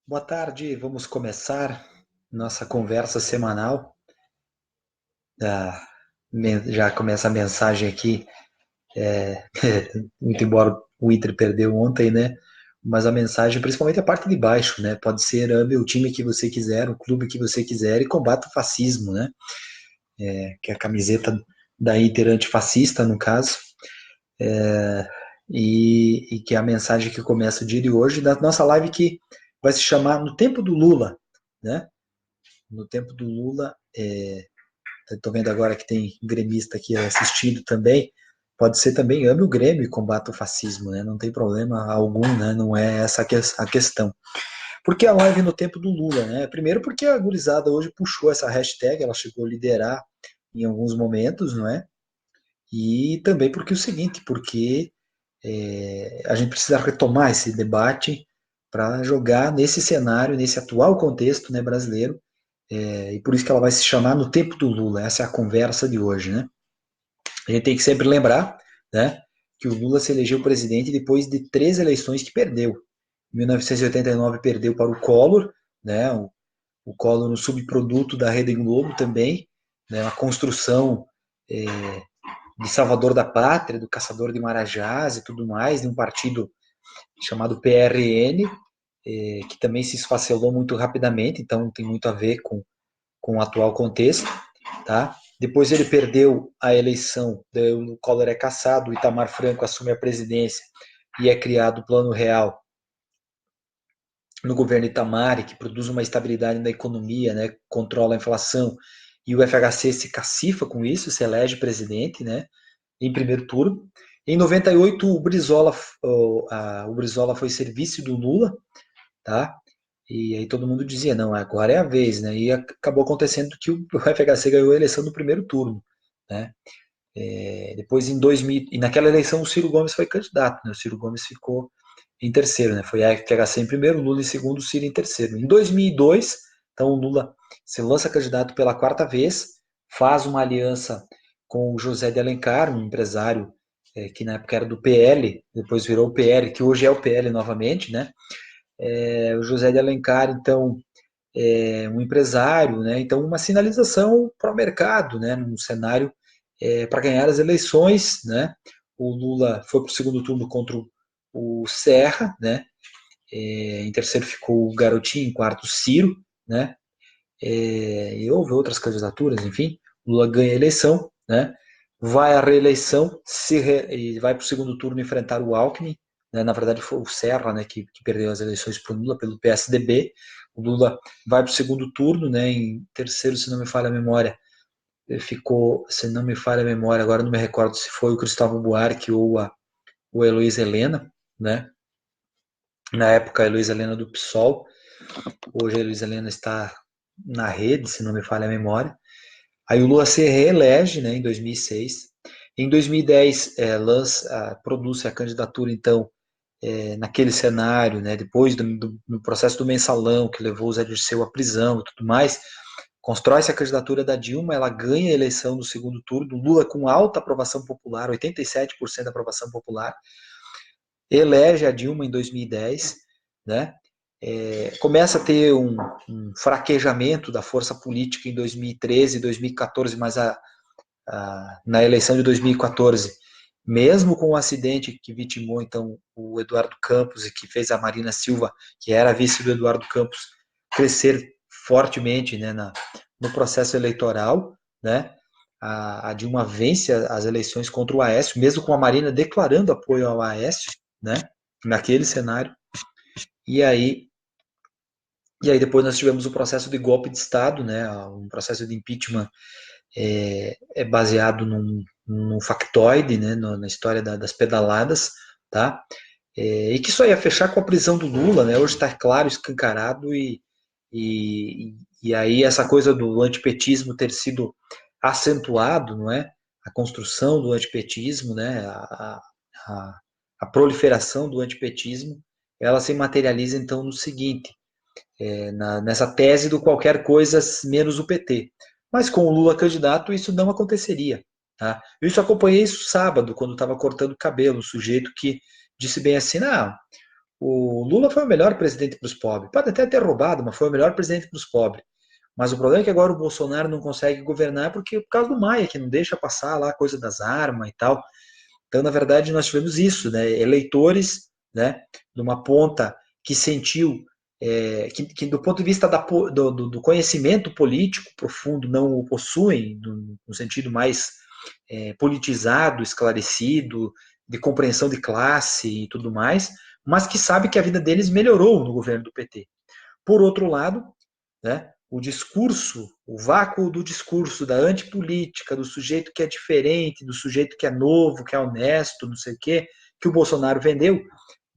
Boa tarde, vamos começar nossa conversa semanal. Já começa a mensagem aqui, muito embora o Inter perdeu ontem, né? Mas a mensagem, principalmente a parte de baixo, né? Pode ser ame o time que você quiser, o clube que você quiser e combata o fascismo, né? Que é a camiseta da Inter antifascista, no caso. E que é a mensagem que começa o dia de hoje da nossa live que vai se chamar No Tempo do Lula, né? No Tempo do Lula, estou vendo agora que tem gremista aqui assistindo também. Pode ser também ame o Grêmio e combata o fascismo, né? Não tem problema algum, né? Não é essa a questão. Por que a live no tempo do Lula, né? Primeiro porque a gurizada hoje puxou essa hashtag, ela chegou a liderar em alguns momentos, não é? E também porque o seguinte, porque a gente precisa retomar esse debate para jogar nesse cenário, nesse atual contexto, né, brasileiro, e por isso que ela vai se chamar No Tempo do Lula. Essa é a conversa de hoje, né? A gente tem que sempre lembrar, né, que o Lula se elegeu presidente depois de 3 eleições que perdeu. Em 1989 perdeu para o Collor, né, o Collor no subproduto da Rede Globo também, né, a construção é, de Salvador da Pátria, do Caçador de Marajás e tudo mais, de um partido chamado PRN, que também se esfacelou muito rapidamente, então tem muito a ver com o atual contexto, tá? Depois ele perdeu a eleição, o Collor é cassado, o Itamar Franco assume a presidência e é criado o Plano Real no governo Itamar, que produz uma estabilidade na economia, né, controla a inflação, e o FHC se cacifa com isso, se elege presidente, né, em primeiro turno. Em 98, o Brizola foi serviço do Lula, tá? E aí todo mundo dizia, não, agora é a vez, né? E acabou acontecendo que o FHC ganhou a eleição no primeiro turno, né? Depois em 2000, e naquela eleição o Ciro Gomes foi candidato, né? O Ciro Gomes ficou em terceiro, né? Foi a FHC em primeiro, Lula em segundo, o Ciro em terceiro. Em 2002, então o Lula se lança candidato pela quarta vez, faz uma aliança com o José de Alencar, um empresário que na época era do PL, depois virou o PL, que hoje é o PL novamente, né? O José de Alencar, então, um empresário, né? Então, uma sinalização para o mercado, né? Num cenário para ganhar as eleições, né? O Lula foi para o segundo turno contra o Serra, né? Em terceiro ficou o Garotinho, em quarto o Ciro, né? E houve outras candidaturas, enfim. O Lula ganha a eleição, né? Vai à reeleição e vai para o segundo turno enfrentar o Alckmin, né? Na verdade foi o Serra, né, que perdeu as eleições para o Lula pelo PSDB. O Lula vai para o segundo turno, né? Em terceiro, se não me falha a memória, ficou, se não me falha a memória, agora não me recordo se foi o Cristóvão Buarque ou a Heloísa Helena, né? Na época a Heloísa Helena do PSOL, hoje a Heloísa Helena está na rede, se não me falha a memória. Aí o Lula se reelege, né, em 2006. Em 2010, produz a candidatura, então, naquele cenário, né, depois do processo do mensalão, que levou o Zé Dirceu à prisão e tudo mais, constrói-se a candidatura da Dilma, ela ganha a eleição no segundo turno, Lula com alta aprovação popular, 87% de aprovação popular, elege a Dilma em 2010, né, começa a ter um fraquejamento da força política em 2013 e 2014, mas na eleição de 2014, mesmo com o acidente que vitimou então o Eduardo Campos e que fez a Marina Silva, que era vice do Eduardo Campos, crescer fortemente, né, no processo eleitoral, né? A Dilma vence as eleições contra o Aécio, mesmo com a Marina declarando apoio ao Aécio, né? Naquele cenário. E aí depois nós tivemos o processo de golpe de Estado, né? Um processo de impeachment baseado num factoide, né, na história das pedaladas, tá? E que só ia fechar com a prisão do Lula, né? Hoje está claro, escancarado, e aí essa coisa do antipetismo ter sido acentuado, não é? A construção do antipetismo, né? A proliferação do antipetismo, ela se materializa então no seguinte, nessa tese do qualquer coisa menos o PT. Mas com o Lula candidato, isso não aconteceria. Tá? Eu isso acompanhei isso sábado, quando estava cortando o cabelo, um sujeito que disse bem assim, não, O Lula foi o melhor presidente para os pobres. Pode até ter roubado, mas foi o melhor presidente para os pobres. Mas o problema é que agora o Bolsonaro não consegue governar porque por causa do Maia, que não deixa passar lá a coisa das armas e tal. Então, na verdade, nós tivemos isso, né? Eleitores, né, de uma ponta que sentiu que do ponto de vista do conhecimento político profundo não o possuem, no sentido mais politizado, esclarecido, de compreensão de classe e tudo mais, mas que sabe que a vida deles melhorou no governo do PT. Por outro lado, né, o discurso, o vácuo do discurso, da antipolítica, do sujeito que é diferente, do sujeito que é novo, que é honesto, não sei o quê, que o Bolsonaro vendeu,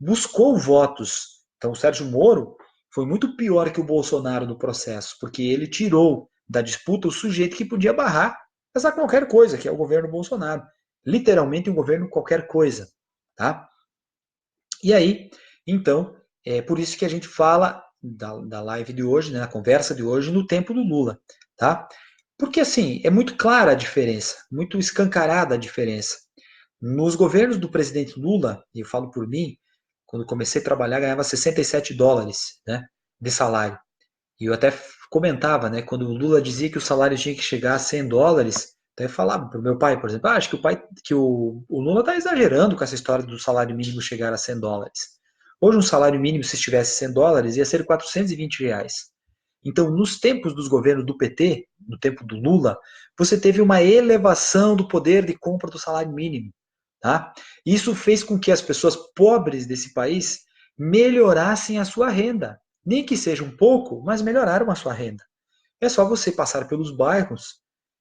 buscou votos. Então, o Sérgio Moro foi muito pior que o Bolsonaro no processo, porque ele tirou da disputa o sujeito que podia barrar essa qualquer coisa, que é o governo Bolsonaro. Literalmente um governo qualquer coisa. Tá? E aí, então, é por isso que a gente fala da live de hoje, né, na conversa de hoje, no tempo do Lula. Tá? Porque, assim, é muito clara a diferença, muito escancarada a diferença. Nos governos do presidente Lula, e eu falo por mim, quando comecei a trabalhar, ganhava 67 dólares, né, de salário. E eu até comentava, né, quando o Lula dizia que o salário tinha que chegar a 100 dólares, até falava para o meu pai, por exemplo, acho que o Lula está exagerando com essa história do salário mínimo chegar a 100 dólares. Hoje um salário mínimo, se estivesse 100 dólares, ia ser 420 reais. Então, nos tempos dos governos do PT, no tempo do Lula, você teve uma elevação do poder de compra do salário mínimo. Tá? Isso fez com que as pessoas pobres desse país melhorassem a sua renda. Nem que seja um pouco, mas melhoraram a sua renda. É só você passar pelos bairros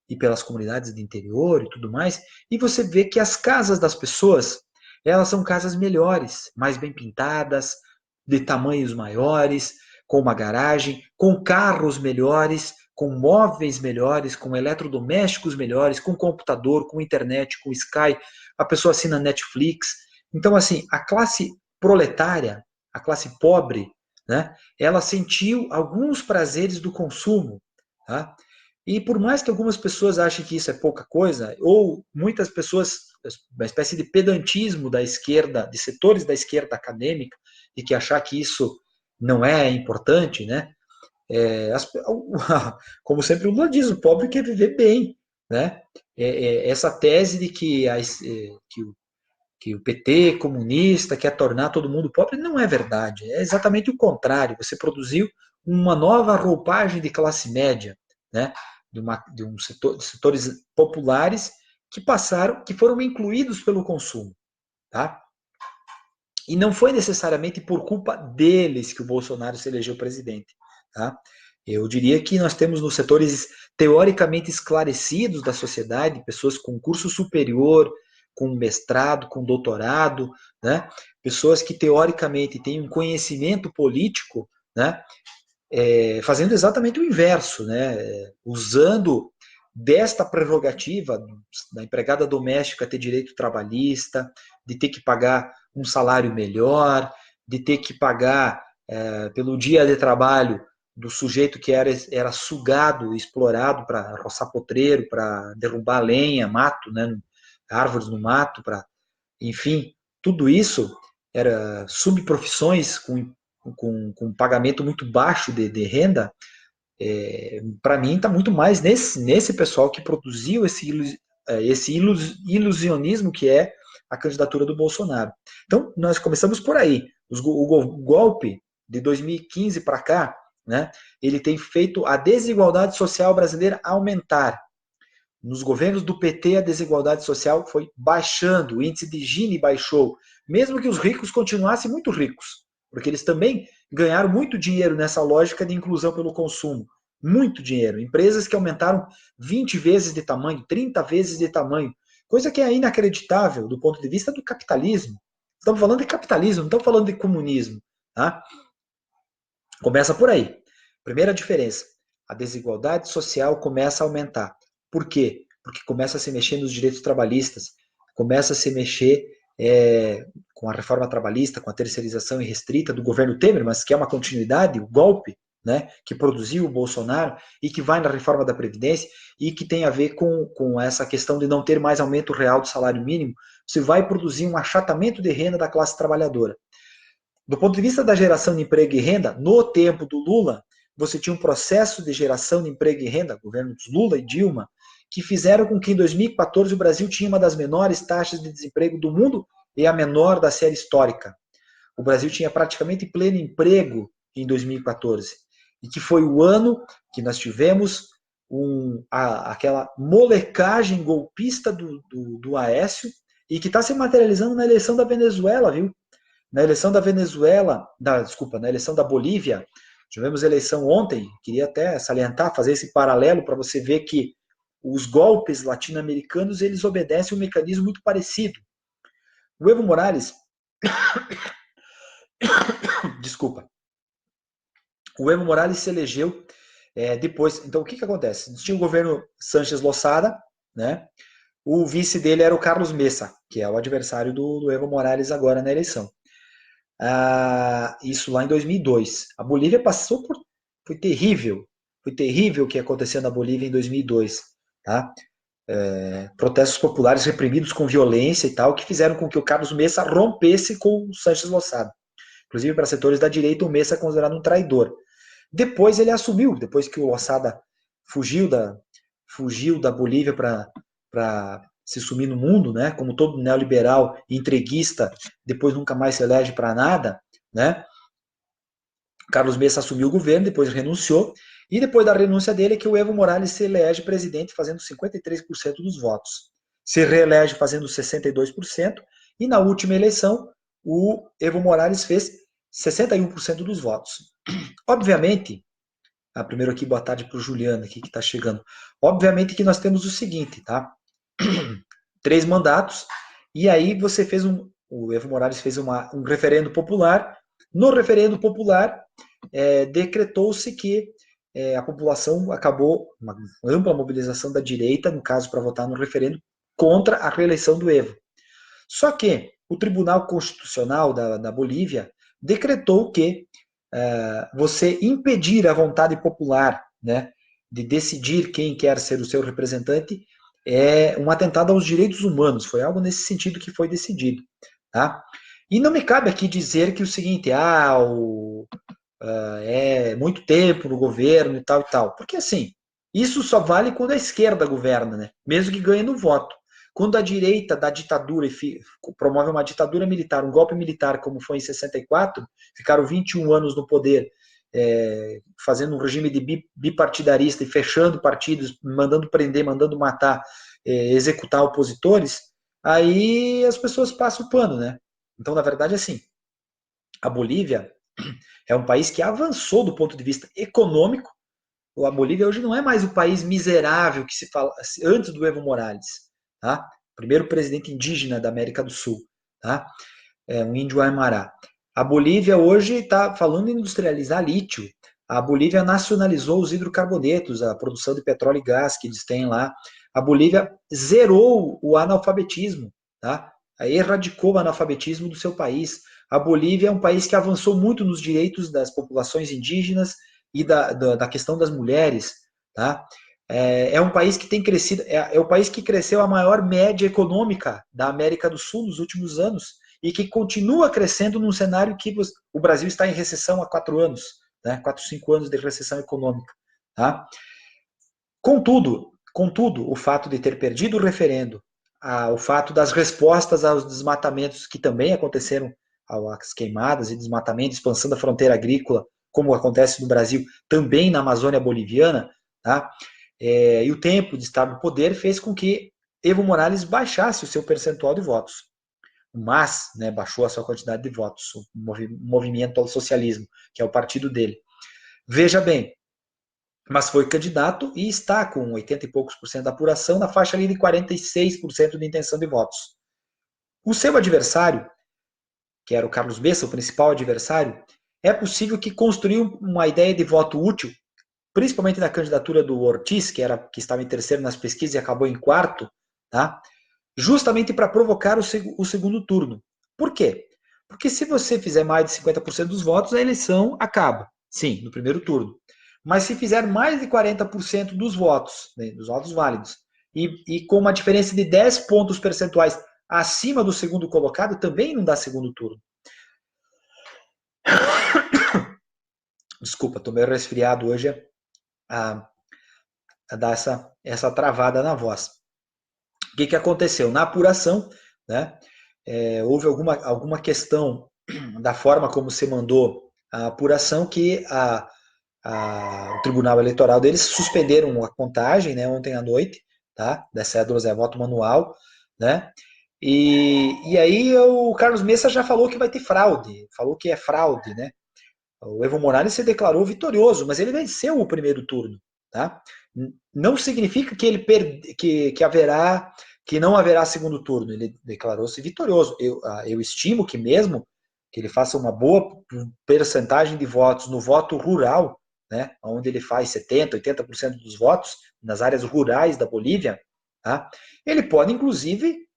e pelas comunidades de interior e tudo mais, e você vê que as casas das pessoas, elas são casas melhores, mais bem pintadas, de tamanhos maiores, com uma garagem, com carros melhores, com móveis melhores, com eletrodomésticos melhores, com computador, com internet, com Sky, a pessoa assina Netflix. Então, assim, a classe proletária, a classe pobre, né, ela sentiu alguns prazeres do consumo. Tá? E por mais que algumas pessoas achem que isso é pouca coisa, ou muitas pessoas, uma espécie de pedantismo da esquerda, de setores da esquerda acadêmica, e que achar que isso não é importante, né? Como sempre o Lula diz, o pobre quer viver bem, né? Essa tese de que o PT comunista quer tornar todo mundo pobre não é verdade. É exatamente o contrário. Você produziu uma nova roupagem de classe média, né? De setores populares que passaram, que foram incluídos pelo consumo, tá? E não foi necessariamente por culpa deles que o Bolsonaro se elegeu presidente, tá? Eu diria que nós temos nos setores teoricamente esclarecidos da sociedade, pessoas com curso superior, com mestrado, com doutorado, né? Pessoas que teoricamente têm um conhecimento político, né? Fazendo exatamente o inverso, né? Usando desta prerrogativa da empregada doméstica ter direito trabalhista, de ter que pagar um salário melhor, de ter que pagar pelo dia de trabalho do sujeito que era sugado, explorado para roçar potreiro, para derrubar lenha, mato, né, árvores no mato, para, enfim, tudo isso era subprofissões com pagamento muito baixo de renda. Para mim está muito mais nesse pessoal que produziu esse ilusionismo que é a candidatura do Bolsonaro. Então, nós começamos por aí. O golpe de 2015 para cá, né, ele tem feito a desigualdade social brasileira aumentar. Nos governos do PT, a desigualdade social foi baixando, o índice de Gini baixou, mesmo que os ricos continuassem muito ricos, porque eles também ganharam muito dinheiro nessa lógica de inclusão pelo consumo. Muito dinheiro. Empresas que aumentaram 20 vezes de tamanho, 30 vezes de tamanho, coisa que é inacreditável do ponto de vista do capitalismo. Estamos falando de capitalismo, não estamos falando de comunismo. Tá? Começa por aí. Primeira diferença: a desigualdade social começa a aumentar. Por quê? Porque começa a se mexer nos direitos trabalhistas, começa a se mexer com a reforma trabalhista, com a terceirização irrestrita do governo Temer, mas que é uma continuidade, o golpe, né, que produziu o Bolsonaro e que vai na reforma da Previdência e que tem a ver com essa questão de não ter mais aumento real do salário mínimo. Você vai produzir um achatamento de renda da classe trabalhadora. Do ponto de vista da geração de emprego e renda, no tempo do Lula, você tinha um processo de geração de emprego e renda, governos Lula e Dilma, que fizeram com que em 2014 o Brasil tinha uma das menores taxas de desemprego do mundo e a menor da série histórica. O Brasil tinha praticamente pleno emprego em 2014, e que foi o ano que nós tivemos aquela molecagem golpista do Aécio, e que está se materializando na eleição da Venezuela, viu? Na eleição da Venezuela, desculpa, na eleição da Bolívia, tivemos eleição ontem, queria até salientar, fazer esse paralelo para você ver que os golpes latino-americanos, eles obedecem um mecanismo muito parecido. O Evo Morales, desculpa, o Evo Morales se elegeu depois. Então, o que acontece? Tinha o governo Sánchez Losada, né? O vice dele era o Carlos Mesa, que é o adversário do Evo Morales agora na eleição. Isso lá em 2002. A Bolívia passou por... Foi terrível o que aconteceu na Bolívia em 2002. Tá? Protestos populares reprimidos com violência e tal, que fizeram com que o Carlos Mesa rompesse com o Sánchez Losada. Inclusive, para setores da direita, o Mesa é considerado um traidor. Depois ele assumiu, depois que o Losada fugiu da Bolívia para se sumir no mundo, né? Como todo neoliberal entreguista, depois nunca mais se elege para nada, né? Carlos Mesa assumiu o governo, depois renunciou, e depois da renúncia dele é que o Evo Morales se elege presidente fazendo 53% dos votos. Se reelege fazendo 62%, e na última eleição o Evo Morales fez 61% dos votos. Obviamente, primeiro aqui, boa tarde para o Juliano aqui que está chegando. Obviamente que nós temos o seguinte, tá? 3 mandatos, e aí você fez o Evo Morales fez um referendo popular. No referendo popular, decretou-se que a população acabou, uma ampla mobilização da direita, no caso, para votar no referendo contra a reeleição do Evo. Só que o Tribunal Constitucional da Bolívia decretou que você impedir a vontade popular, né, de decidir quem quer ser o seu representante é um atentado aos direitos humanos. Foi algo nesse sentido que foi decidido. Tá? E não me cabe aqui dizer que o seguinte, é muito tempo no governo e tal, porque assim, isso só vale quando a esquerda governa, né? Mesmo que ganhe no voto. Quando a direita da ditadura promove uma ditadura militar, um golpe militar, como foi em 64, ficaram 21 anos no poder, fazendo um regime de bipartidarista e fechando partidos, mandando prender, mandando matar, executar opositores, aí as pessoas passam o pano, né? Então, na verdade, assim, a Bolívia é um país que avançou do ponto de vista econômico. A Bolívia hoje não é mais o país miserável que se fala antes do Evo Morales, tá? Primeiro presidente indígena da América do Sul, tá? Um índio Aymara. A Bolívia hoje está falando em industrializar lítio. A Bolívia nacionalizou os hidrocarbonetos, a produção de petróleo e gás que eles têm lá. A Bolívia zerou o analfabetismo, tá? Erradicou o analfabetismo do seu país. A Bolívia é um país que avançou muito nos direitos das populações indígenas e da questão das mulheres, tá? É um país que tem crescido, é o país que cresceu a maior média econômica da América do Sul nos últimos anos e que continua crescendo num cenário que o Brasil está em recessão há 4 anos, né? 4, 5 anos de recessão econômica, tá? Contudo, o fato de ter perdido o referendo, o fato das respostas aos desmatamentos que também aconteceram, às queimadas e desmatamento, expansão da fronteira agrícola, como acontece no Brasil, também na Amazônia boliviana, tá? E o tempo de estar no poder fez com que Evo Morales baixasse o seu percentual de votos. Mas, né, baixou a sua quantidade de votos, o Movimento ao Socialismo, que é o partido dele. Veja bem, mas foi candidato e está com 80 e poucos por cento da apuração, na faixa ali de 46% de intenção de votos. O seu adversário, que era o Carlos Mesa, o principal adversário, é possível que construiu uma ideia de voto útil, principalmente na candidatura do Ortiz, que estava em terceiro nas pesquisas e acabou em quarto, tá? Justamente para provocar o segundo turno. Por quê? Porque se você fizer mais de 50% dos votos, a eleição acaba. Sim, no primeiro turno. Mas se fizer mais de 40% dos votos, né, dos votos válidos, e com uma diferença de 10 pontos percentuais acima do segundo colocado, também não dá segundo turno. Desculpa, estou meio resfriado hoje a, a dar essa travada na voz. O que aconteceu? Na apuração, né, houve alguma questão da forma como se mandou a apuração que o Tribunal Eleitoral deles suspenderam a contagem, né, ontem à noite, tá, das cédulas voto manual, né, e aí o Carlos Messa já falou que vai ter fraude, falou que é fraude, né. O Evo Morales se declarou vitorioso, mas ele venceu o primeiro turno, tá? Não significa que ele que não haverá segundo turno. Ele declarou-se vitorioso. Eu estimo que mesmo que ele faça uma boa percentagem de votos no voto rural, né, onde ele faz 70, 80% dos votos nas áreas rurais da Bolívia, tá? Ele pode inclusive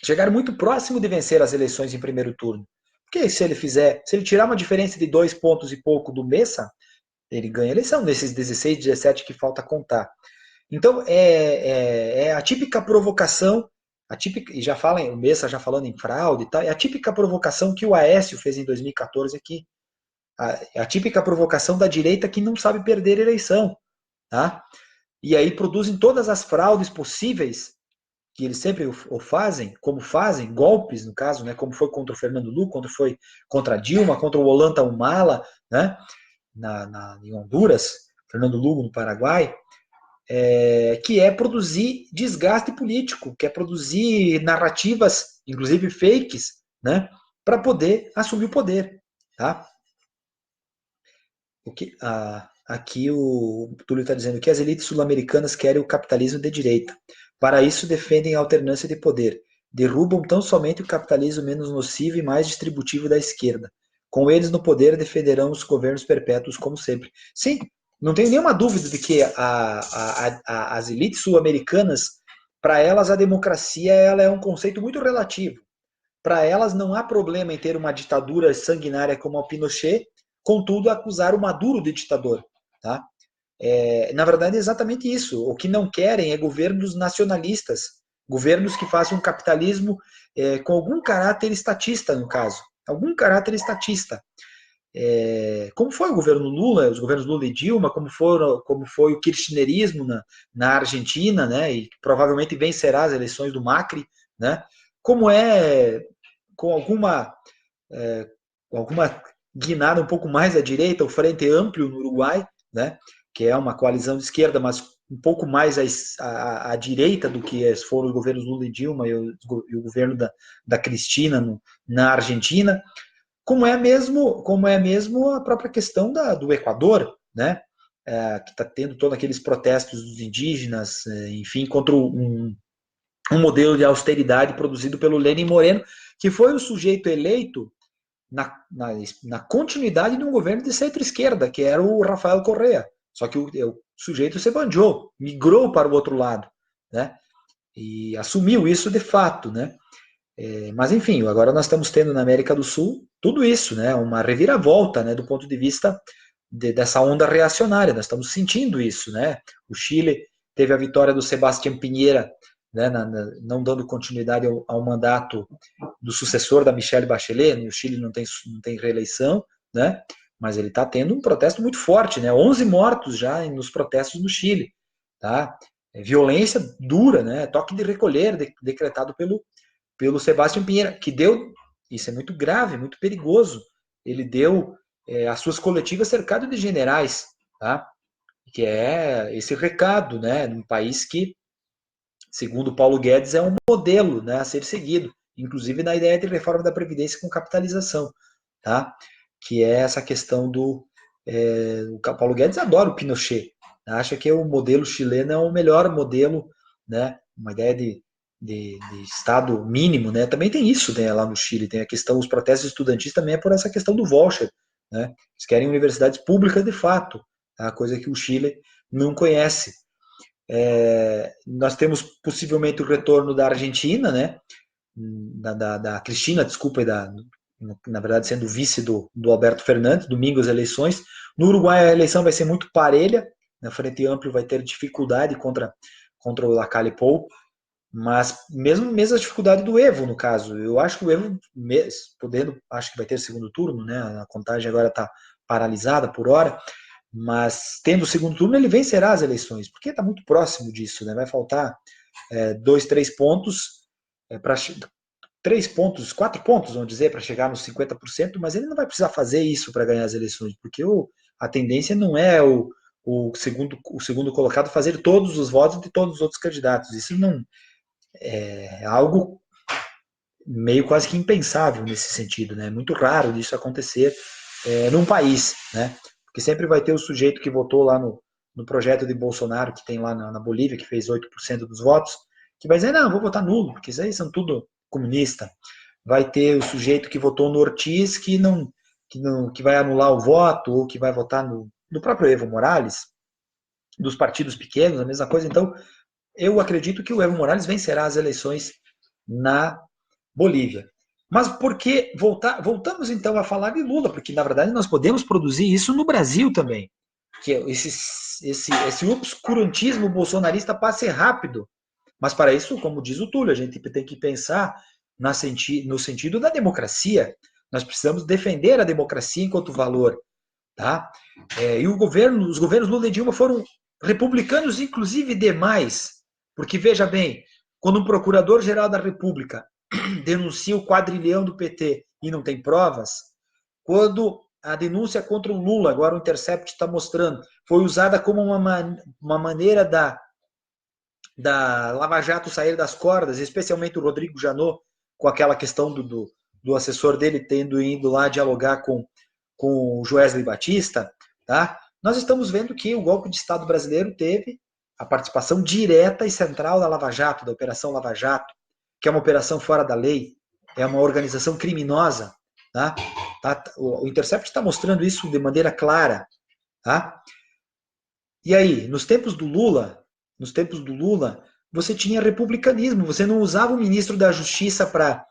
chegar muito próximo de vencer as eleições em primeiro turno. Porque se ele tirar uma diferença de 2 pontos e pouco do Messa, ele ganha a eleição, nesses 16, 17 que falta contar. Então, é a típica provocação, e já fala, o Messa já falando em fraude e tal, é a típica provocação que o Aécio fez em 2014 aqui. A típica provocação da direita que não sabe perder eleição. Tá? E aí produzem todas as fraudes possíveis que eles sempre o fazem, golpes no caso, né, como foi contra o Fernando Lugo, como foi contra a Dilma, contra o Ollanta Humala, né, em Honduras, Fernando Lugo no Paraguai, que é produzir desgaste político, que é produzir narrativas, inclusive fakes, né, para poder assumir o poder. Tá? Aqui o Túlio está dizendo que as elites sul-americanas querem o capitalismo de direita. Para isso, defendem a alternância de poder. Derrubam tão somente o capitalismo menos nocivo e mais distributivo da esquerda. Com eles no poder, defenderão os governos perpétuos, como sempre. Sim, não tenho nenhuma dúvida de que as elites sul-americanas, para elas, a democracia ela é um conceito muito relativo. Para elas, não há problema em ter uma ditadura sanguinária como a Pinochet, contudo, acusar o Maduro de ditador. Tá? Na verdade, é exatamente isso. O que não querem é governos nacionalistas, governos que façam um capitalismo com algum caráter estatista, no caso. Algum caráter estatista. Como foi o governo Lula, os governos Lula e Dilma, como foi o kirchnerismo na Argentina, né, e provavelmente vencerá as eleições do Macri, né, como com alguma guinada um pouco mais à direita, o Frente Amplio no Uruguai, né, que é uma coalizão de esquerda, mas um pouco mais à direita do que foram os governos Lula e Dilma e o governo da Cristina na Argentina, como é mesmo a própria questão do Equador, né, que está tendo todos aqueles protestos dos indígenas, enfim, contra um modelo de austeridade produzido pelo Lenin Moreno, que foi o sujeito eleito na continuidade de um governo de centro-esquerda, que era o Rafael Correa. Só que o sujeito se banjou, migrou para o outro lado, né? E assumiu isso de fato, né? Mas enfim, agora nós estamos tendo na América do Sul tudo isso, né? Uma reviravolta, né? Do ponto de vista dessa onda reacionária. Nós estamos sentindo isso, né? O Chile teve a vitória do Sebastián Piñera, né? Não dando continuidade ao mandato do sucessor da Michelle Bachelet. O Chile não tem reeleição, né? Mas ele está tendo um protesto muito forte, né? 11 mortos já nos protestos no Chile, tá? Violência dura, né? Toque de recolher decretado pelo Sebastián Pinheira, que deu, isso é muito grave, muito perigoso, ele deu as suas coletivas cercado de generais, tá? Que é esse recado, né? Num país que, segundo Paulo Guedes, é um modelo, né, a ser seguido, inclusive na ideia de reforma da Previdência com capitalização, tá? Que é essa questão o Paulo Guedes adora o Pinochet, acha que o modelo chileno é o melhor modelo, né? Uma ideia de Estado mínimo, né? Também tem isso, né, lá no Chile, tem a questão, os protestos estudantis também é por essa questão do voucher, né? Eles querem universidades públicas de fato, tá? Coisa que o Chile não conhece. Nós temos possivelmente o retorno da Argentina, né? Da Cristina, desculpa, na verdade sendo vice do Alberto Fernandes, domingo as eleições. No Uruguai a eleição vai ser muito parelha, na Frente Amplio vai ter dificuldade contra o Lacalle Pou, Mas mesmo a dificuldade do Evo, no caso, eu acho que o Evo, acho que vai ter segundo turno, né? A contagem agora está paralisada por hora, mas tendo o segundo turno ele vencerá as eleições, porque está muito próximo disso, né? Vai faltar 2, 3 pontos para 3 pontos, 4 pontos, vamos dizer, para chegar nos 50%, mas ele não vai precisar fazer isso para ganhar as eleições, porque a tendência não é o segundo colocado fazer todos os votos de todos os outros candidatos. Isso não é algo meio quase que impensável nesse sentido, né? É muito raro disso acontecer num país, né? Porque sempre vai ter o sujeito que votou lá no projeto de Bolsonaro, que tem lá na Bolívia, que fez 8% dos votos, que vai dizer, não, vou votar nulo, porque isso aí são tudo comunista. Vai ter o sujeito que votou no Ortiz, que vai anular o voto, ou que vai votar no próprio Evo Morales, dos partidos pequenos, a mesma coisa. Então, eu acredito que o Evo Morales vencerá as eleições na Bolívia. Mas por que voltamos então a falar de Lula? Porque na verdade nós podemos produzir isso no Brasil também. Que esse obscurantismo bolsonarista passe rápido. Mas para isso, como diz o Túlio, a gente tem que pensar no sentido da democracia. Nós precisamos defender a democracia enquanto valor. Tá? E os governos Lula e Dilma foram republicanos, inclusive demais. Porque, veja bem, quando um procurador-geral da República denuncia o quadrilhão do PT e não tem provas, quando a denúncia contra o Lula, agora o Intercept está mostrando, foi usada como uma maneira da Lava Jato sair das cordas, especialmente o Rodrigo Janot, com aquela questão do assessor dele tendo ido lá dialogar com o Joesley Batista, tá? Nós estamos vendo que o golpe de Estado brasileiro teve a participação direta e central da Lava Jato, da Operação Lava Jato, que é uma operação fora da lei, é uma organização criminosa, tá? O Intercept está mostrando isso de maneira clara, tá? E aí, nos tempos do Lula, você tinha republicanismo, você não usava o ministro da Justiça para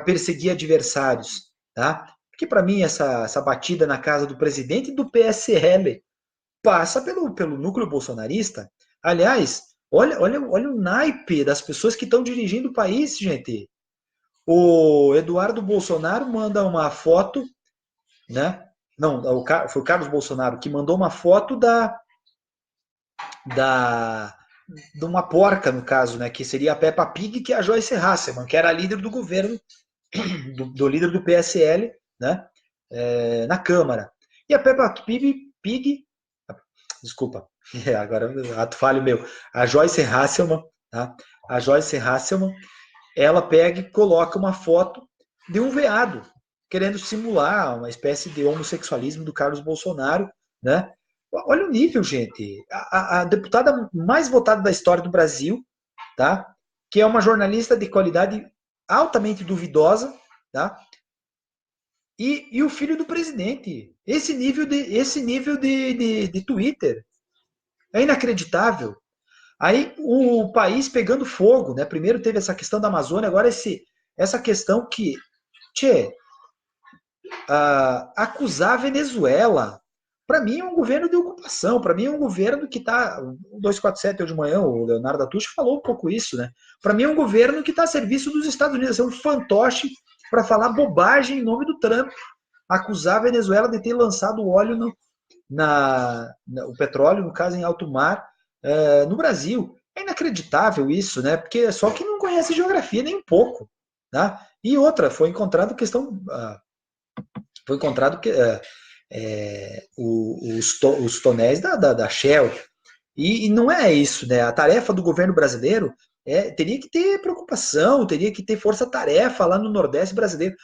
perseguir adversários, tá? Porque para mim essa batida na casa do presidente do PSL passa pelo núcleo bolsonarista. Aliás, olha o naipe das pessoas que estão dirigindo o país, gente. O Eduardo Bolsonaro manda uma foto, né? Não, foi o Carlos Bolsonaro que mandou uma foto da de uma porca, no caso, né? Que seria a Peppa Pig, que é a Joyce Hasselmann, que era a líder do governo, do líder do PSL, né? Na Câmara. E a Peppa Pig, desculpa, agora ato falho meu, a Joyce Hasselmann, tá? A Joyce Hasselmann, ela pega e coloca uma foto de um veado, querendo simular uma espécie de homossexualismo do Carlos Bolsonaro, né? Olha o nível, gente. A deputada mais votada da história do Brasil, tá? Que é uma jornalista de qualidade altamente duvidosa, tá? E o filho do presidente. Esse nível de Twitter. É inacreditável. Aí o país pegando fogo, né? Primeiro teve essa questão da Amazônia, agora essa questão que, tchê, acusar a Venezuela, para mim é um governo de ocupação, para mim é um governo que está. O 247 hoje de manhã, o Leonardo Atucho falou um pouco isso, né? Para mim é um governo que está a serviço dos Estados Unidos, é um fantoche para falar bobagem em nome do Trump, acusar a Venezuela de ter lançado óleo o petróleo, no caso em alto mar, no Brasil. É inacreditável isso, né? Porque é só que não conhece geografia nem um pouco, tá? E outra, foi encontrado os tonéis da Shell. E não é isso, né? A tarefa do governo brasileiro teria que ter preocupação, teria que ter força-tarefa lá no Nordeste brasileiro.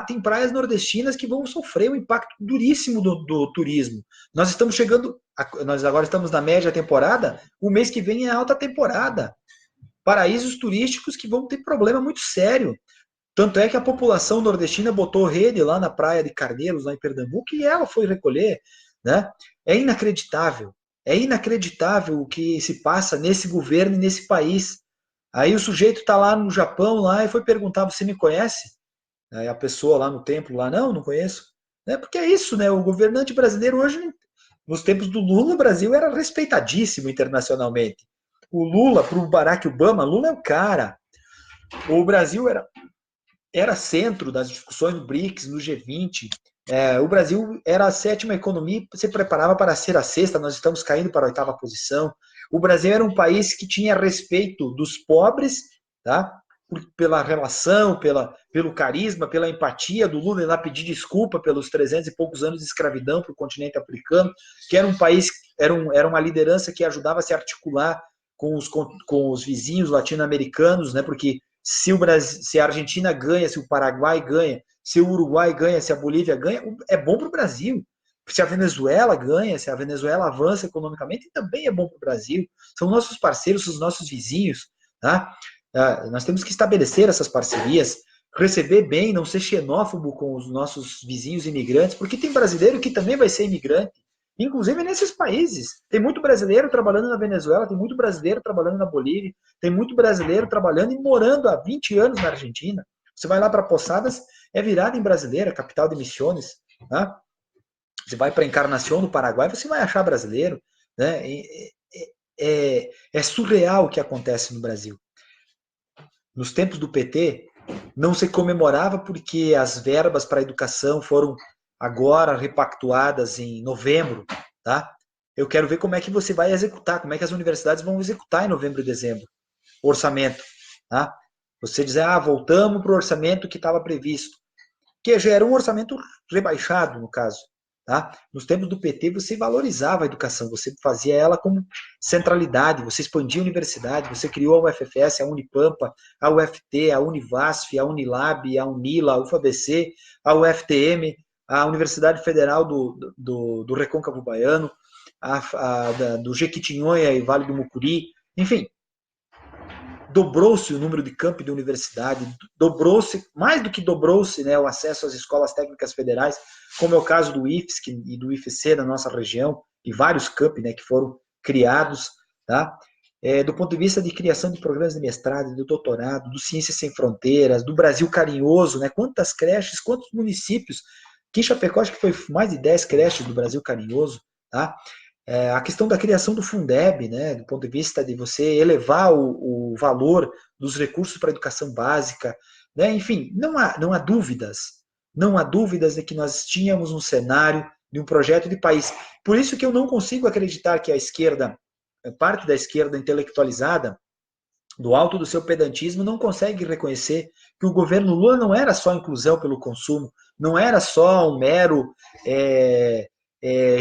Tem praias nordestinas que vão sofrer um impacto duríssimo do turismo. Nós agora estamos na média temporada, o mês que vem é alta temporada. Paraísos turísticos que vão ter problema muito sério. Tanto é que a população nordestina botou rede lá na praia de Carneiros, lá em Pernambuco, e ela foi recolher, né? É inacreditável. É inacreditável o que se passa nesse governo e nesse país. Aí o sujeito está lá no Japão lá e foi perguntar: você me conhece? Aí a pessoa lá no templo lá, não conheço. Porque é isso, né? O governante brasileiro hoje, nos tempos do Lula, o Brasil era respeitadíssimo internacionalmente. O Lula, para o Barack Obama, Lula é o cara. O Brasil era centro das discussões no BRICS, no G20. O Brasil era a sétima economia, se preparava para ser a sexta, nós estamos caindo para a oitava posição. O Brasil era um país que tinha respeito dos pobres, tá? Pela relação, pelo carisma, pela empatia do Lula, ir lá pedir desculpa pelos 300 e poucos anos de escravidão para o continente africano, que era um país, era uma liderança que ajudava a se articular com os vizinhos latino-americanos, né? Porque se o Brasil, se a Argentina ganha, se o Paraguai ganha, se o Uruguai ganha, se a Bolívia ganha, é bom para o Brasil. Se a Venezuela ganha, se a Venezuela avança economicamente, também é bom para o Brasil. São nossos parceiros, são nossos vizinhos. Tá? Nós temos que estabelecer essas parcerias, receber bem, não ser xenófobo com os nossos vizinhos imigrantes, porque tem brasileiro que também vai ser imigrante, inclusive nesses países. Tem muito brasileiro trabalhando na Venezuela, tem muito brasileiro trabalhando na Bolívia, tem muito brasileiro trabalhando e morando há 20 anos na Argentina. Você vai lá para Posadas, é virada em brasileira, capital de Misiones. Tá? Você vai para Encarnação, no Paraguai, você vai achar brasileiro. Né? É surreal o que acontece no Brasil. Nos tempos do PT, não se comemorava porque as verbas para a educação foram agora repactuadas em novembro. Tá? Eu quero ver como é que você vai executar, como é que as universidades vão executar em novembro e dezembro o orçamento. Tá? Você dizer, voltamos para o orçamento que estava previsto, que já era um orçamento rebaixado, no caso. Tá? Nos tempos do PT, você valorizava a educação, você fazia ela como centralidade, você expandia a universidade, você criou a UFFS, a Unipampa, a UFT, a Univasf, a Unilab, a Unila, a UFABC, a UFTM, a Universidade Federal do Recôncavo Baiano, do Jequitinhonha e Vale do Mucuri, enfim, dobrou-se o número de campi de universidade, dobrou-se, mais do que dobrou-se, né, o acesso às escolas técnicas federais, como é o caso do IFSC e do IFC na nossa região, e vários campi, né, que foram criados, tá? Do ponto de vista de criação de programas de mestrado, de doutorado, do Ciências Sem Fronteiras, do Brasil Carinhoso, né, quantas creches, quantos municípios, aqui em Chapecó acho que foi mais de 10 creches do Brasil Carinhoso, tá? A questão da criação do Fundeb, né, do ponto de vista de você elevar o valor dos recursos para a educação básica, né, enfim, não há dúvidas de que nós tínhamos um cenário de um projeto de país. Por isso que eu não consigo acreditar que a esquerda, parte da esquerda intelectualizada, do alto do seu pedantismo, não consegue reconhecer que o governo Lula não era só inclusão pelo consumo, não era só um mero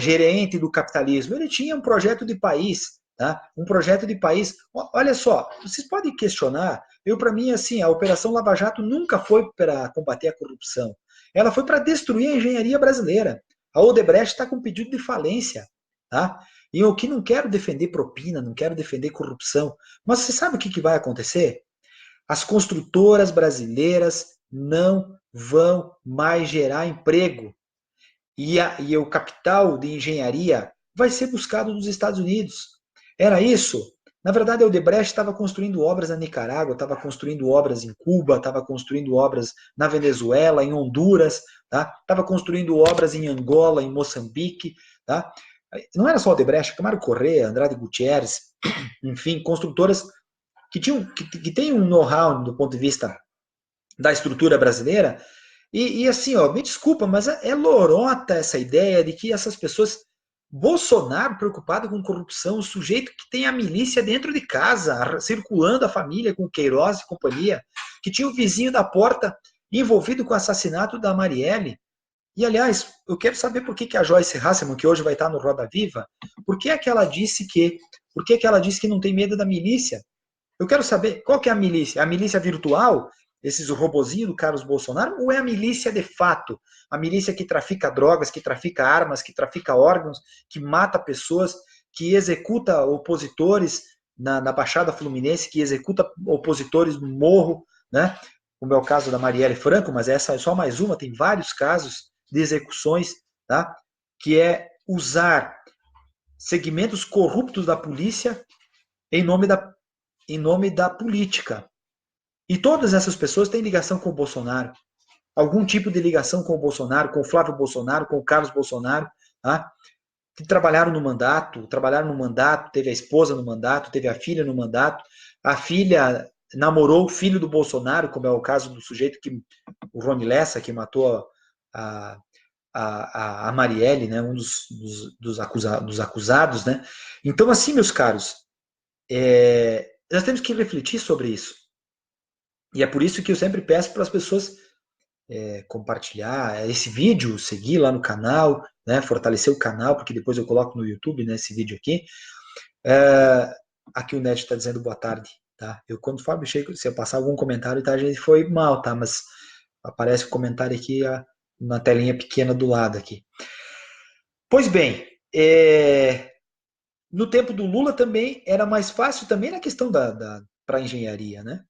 gerente do capitalismo, ele tinha um projeto de país, tá? Um projeto de país. Olha só, vocês podem questionar, para mim, assim, a Operação Lava Jato nunca foi para combater a corrupção, ela foi para destruir a engenharia brasileira. A Odebrecht está com pedido de falência, tá? E eu que não quero defender propina, não quero defender corrupção, mas você sabe o que vai acontecer? As construtoras brasileiras não vão mais gerar emprego. E o capital de engenharia vai ser buscado nos Estados Unidos. Era isso? Na verdade, a Odebrecht estava construindo obras na Nicarágua, estava construindo obras em Cuba, estava construindo obras na Venezuela, em Honduras, tá? Estava construindo obras em Angola, em Moçambique. Tá? Não era só a Odebrecht, Camargo Corrêa, Andrade Gutierrez, enfim, construtoras que têm um know-how do ponto de vista da estrutura brasileira. E assim, me desculpa, mas é lorota essa ideia de que essas pessoas. Bolsonaro preocupado com corrupção, o sujeito que tem a milícia dentro de casa, circulando a família com Queiroz e companhia, que tinha o vizinho da porta envolvido com o assassinato da Marielle. E, aliás, eu quero saber por que a Joyce Hasselman, que hoje vai estar no Roda Viva, por que ela disse que não tem medo da milícia? Eu quero saber qual que é a milícia? A milícia virtual, esses robozinhos do Carlos Bolsonaro, ou é a milícia de fato? A milícia que trafica drogas, que trafica armas, que trafica órgãos, que mata pessoas, que executa opositores na Baixada Fluminense, que executa opositores no morro, né? Como é o caso da Marielle Franco, mas essa é só mais uma, tem vários casos de execuções, tá? Que é usar segmentos corruptos da polícia em nome da política. E todas essas pessoas têm ligação com o Bolsonaro. Algum tipo de ligação com o Bolsonaro, com o Flávio Bolsonaro, com o Carlos Bolsonaro, tá? Que trabalharam no mandato, teve a esposa no mandato, teve a filha no mandato. A filha namorou o filho do Bolsonaro, como é o caso do sujeito que, o Rony Lessa, que matou a, a Marielle, né, um dos acusados, né? Então, assim, meus caros, nós temos que refletir sobre isso. E é por isso que eu sempre peço para as pessoas compartilhar esse vídeo, seguir lá no canal, né, fortalecer o canal, porque depois eu coloco no YouTube, né, esse vídeo aqui. Aqui o Net está dizendo boa tarde, tá? Eu quando o Fábio chega, se eu passar algum comentário, tá, a gente foi mal, tá? Mas aparece o comentário aqui na telinha pequena do lado aqui. Pois bem, no tempo do Lula também era mais fácil também na questão para a engenharia, né?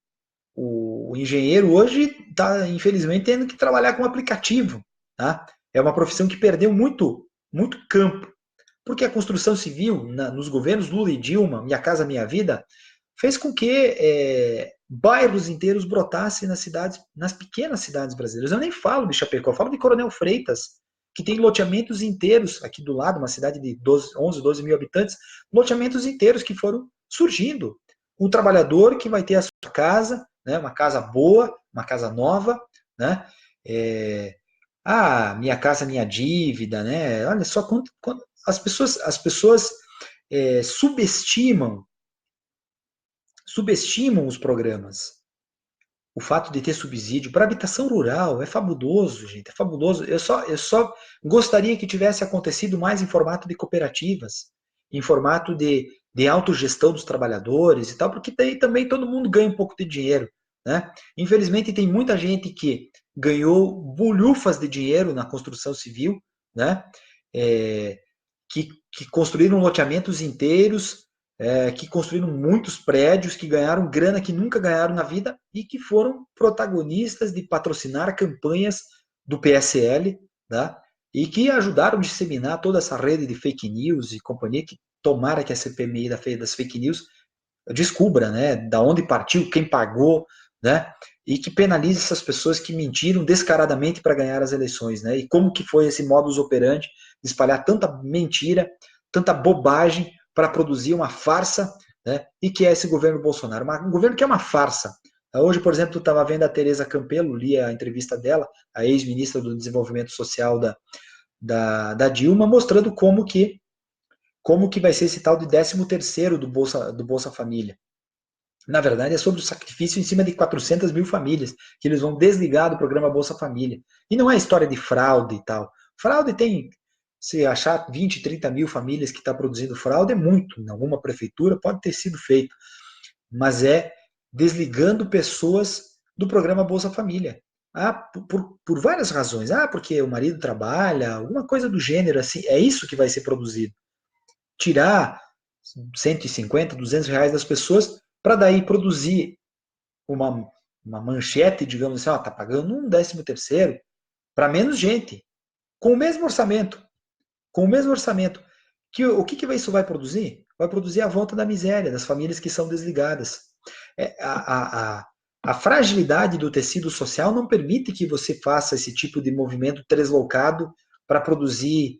O engenheiro hoje está, infelizmente, tendo que trabalhar com aplicativo, tá? É uma profissão que perdeu muito, muito campo, porque a construção civil, nos governos Lula e Dilma, Minha Casa Minha Vida, fez com que bairros inteiros brotassem nas cidades, nas pequenas cidades brasileiras. Eu nem falo de Chapecó, eu falo de Coronel Freitas, que tem loteamentos inteiros aqui do lado, uma cidade de 11, 12 mil habitantes, loteamentos inteiros que foram surgindo. Um trabalhador que vai ter a sua casa, né, uma casa boa, uma casa nova, né? Minha casa, minha dívida, né? Olha só quanto as pessoas subestimam os programas. O fato de ter subsídio para habitação rural é fabuloso, gente, é fabuloso. Eu só gostaria que tivesse acontecido mais em formato de cooperativas, em formato de autogestão dos trabalhadores e tal, porque daí também todo mundo ganha um pouco de dinheiro, né? Infelizmente tem muita gente que ganhou bolhufas de dinheiro na construção civil, né? Que construíram loteamentos inteiros, que construíram muitos prédios, que ganharam grana que nunca ganharam na vida e que foram protagonistas de patrocinar campanhas do PSL, tá? E que ajudaram a disseminar toda essa rede de fake news e companhia, que tomara que a CPMI das fake news descubra, né, da onde partiu, quem pagou, né, e que penalize essas pessoas que mentiram descaradamente para ganhar as eleições, né, e como que foi esse modus operandi de espalhar tanta mentira, tanta bobagem para produzir uma farsa, né, e que é esse governo Bolsonaro, um governo que é uma farsa. Hoje, por exemplo, eu estava vendo a Tereza Campelo, li a entrevista dela, a ex-ministra do Desenvolvimento Social da Dilma, mostrando como que vai ser esse tal de 13º do Bolsa Família. Na verdade, é sobre o sacrifício em cima de 400 mil famílias, que eles vão desligar do programa Bolsa Família. E não é história de fraude e tal. Fraude tem, se achar 20, 30 mil famílias que está produzindo fraude, é muito. Em alguma prefeitura pode ter sido feito. Mas é desligando pessoas do programa Bolsa Família. Por várias razões. Porque o marido trabalha, alguma coisa do gênero assim. É isso que vai ser produzido. Tirar 150, 200 reais das pessoas para daí produzir uma manchete, digamos assim, tá pagando um 13º para menos gente, com o mesmo orçamento. Com o mesmo orçamento. O que isso vai produzir? Vai produzir a volta da miséria, das famílias que são desligadas. A fragilidade do tecido social não permite que você faça esse tipo de movimento deslocado para produzir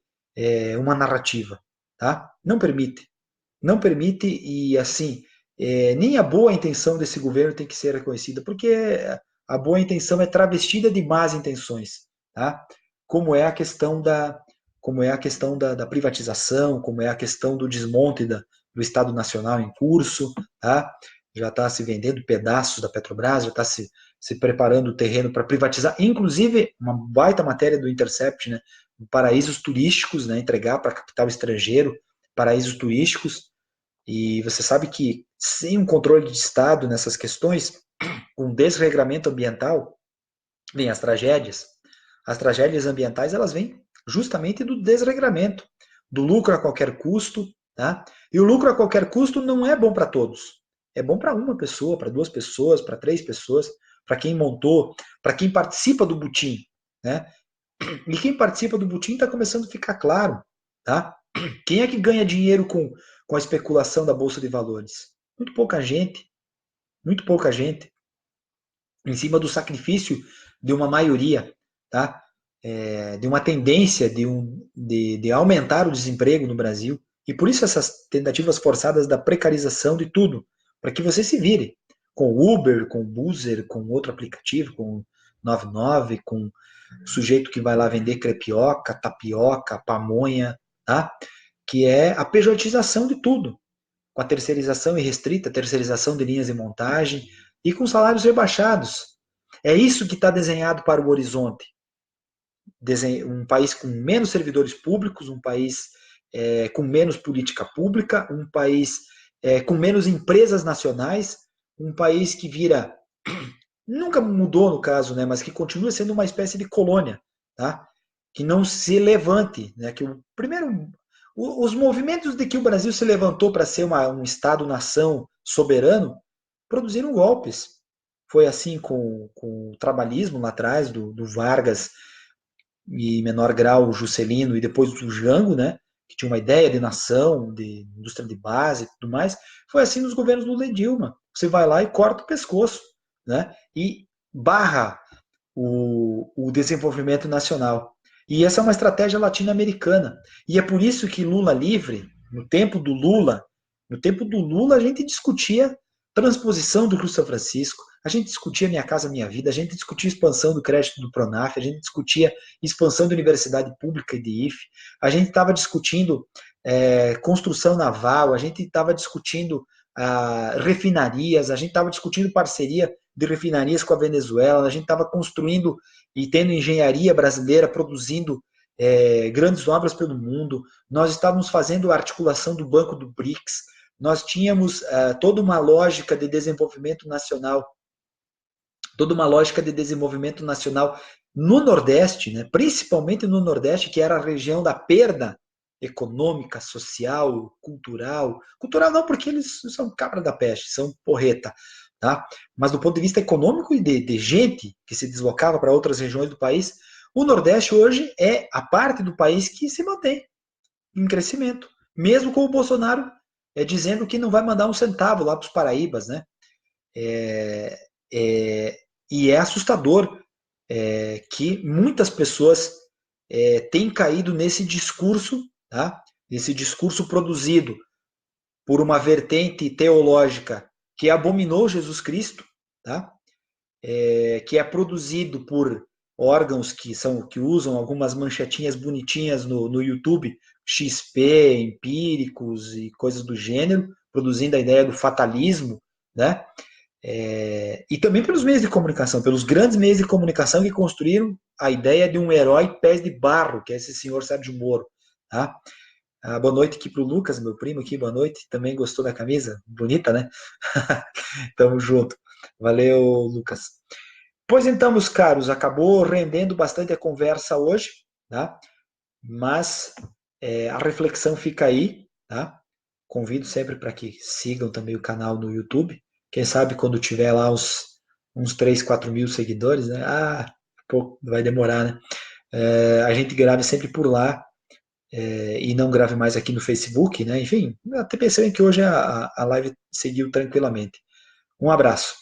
uma narrativa. Tá? Não permite. Não permite e, assim, nem a boa intenção desse governo tem que ser reconhecida, porque a boa intenção é travestida de más intenções, tá? Como é a questão da privatização, como é a questão do desmonte do Estado Nacional em curso, tá? Já está se vendendo pedaços da Petrobras, já está se preparando o terreno para privatizar, inclusive uma baita matéria do Intercept, né? Paraísos turísticos, né? Entregar para capital estrangeiro, paraísos turísticos, e você sabe que sem um controle de Estado nessas questões, um desregramento ambiental, vem as tragédias. As tragédias ambientais, elas vêm justamente do desregramento, do lucro a qualquer custo, tá? E o lucro a qualquer custo não é bom para todos. É bom para uma pessoa, para duas pessoas, para três pessoas, para quem montou, para quem participa do butim, né? E quem participa do butim está começando a ficar claro, tá? Quem é que ganha dinheiro com a especulação da Bolsa de Valores? Muito pouca gente. Muito pouca gente. Em cima do sacrifício de uma maioria, tá? De uma tendência de aumentar o desemprego no Brasil. E por isso essas tentativas forçadas da precarização de tudo, para que você se vire. com Uber, com Boozer, com outro aplicativo, com 99, com o sujeito que vai lá vender crepioca, tapioca, pamonha, tá? Que é a pejotização de tudo, com a terceirização irrestrita, terceirização de linhas de montagem e com salários rebaixados. É isso que está desenhado para o horizonte. Um país com menos servidores públicos, um país com menos política pública, um país com menos empresas nacionais, um país que vira, nunca mudou no caso, né, mas que continua sendo uma espécie de colônia, tá? Que não se levante, né? Que o primeiro, os movimentos de que o Brasil se levantou para ser um Estado-nação soberano produziram golpes. Foi assim com o trabalhismo lá atrás, do Vargas, e em menor grau o Juscelino e depois o Jango, né, que tinha uma ideia de nação, de indústria de base e tudo mais. Foi assim nos governos Lula e Dilma. Você vai lá e corta o pescoço, né, e barra o desenvolvimento nacional. E essa é uma estratégia latino-americana. E é por isso que Lula livre, no tempo do Lula a gente discutia transposição do Rio São Francisco, a gente discutia Minha Casa Minha Vida, a gente discutia expansão do crédito do Pronaf, a gente discutia expansão da universidade pública e de IFE, a gente estava discutindo construção naval, a gente estava discutindo refinarias, a gente estava discutindo parceria de refinarias com a Venezuela, a gente estava construindo e tendo engenharia brasileira produzindo grandes obras pelo mundo, nós estávamos fazendo a articulação do Banco do BRICS, nós tínhamos toda uma lógica de desenvolvimento nacional, no Nordeste, né, principalmente no Nordeste, que era a região da perda econômica, social, cultural. Cultural não, porque eles são cabra da peste, são porreta, tá? Mas do ponto de vista econômico e de gente que se deslocava para outras regiões do país, o Nordeste hoje é a parte do país que se mantém em crescimento, mesmo com o Bolsonaro dizendo que não vai mandar um centavo lá para os Paraíbas, né? E é assustador que muitas pessoas têm caído nesse discurso, tá? Esse discurso produzido por uma vertente teológica que abominou Jesus Cristo, tá? Que é produzido por órgãos que usam algumas manchetinhas bonitinhas no YouTube, XP, empíricos e coisas do gênero, produzindo a ideia do fatalismo, né? E também pelos meios de comunicação, pelos grandes meios de comunicação que construíram a ideia de um herói pés de barro, que é esse senhor Sérgio Moro. Tá? Boa noite aqui para o Lucas, meu primo aqui, boa noite. Também gostou da camisa? Bonita, né? Tamo junto. Valeu, Lucas. Pois então, meus caros, acabou rendendo bastante a conversa hoje, tá? Mas a reflexão fica aí, tá? Convido sempre para que sigam também o canal no YouTube. Quem sabe quando tiver lá uns 3, 4 mil seguidores, né? Pô, vai demorar, né? A gente grave sempre por lá e não grave mais aqui no Facebook, né? Enfim, até pensei que hoje a live seguiu tranquilamente. Um abraço.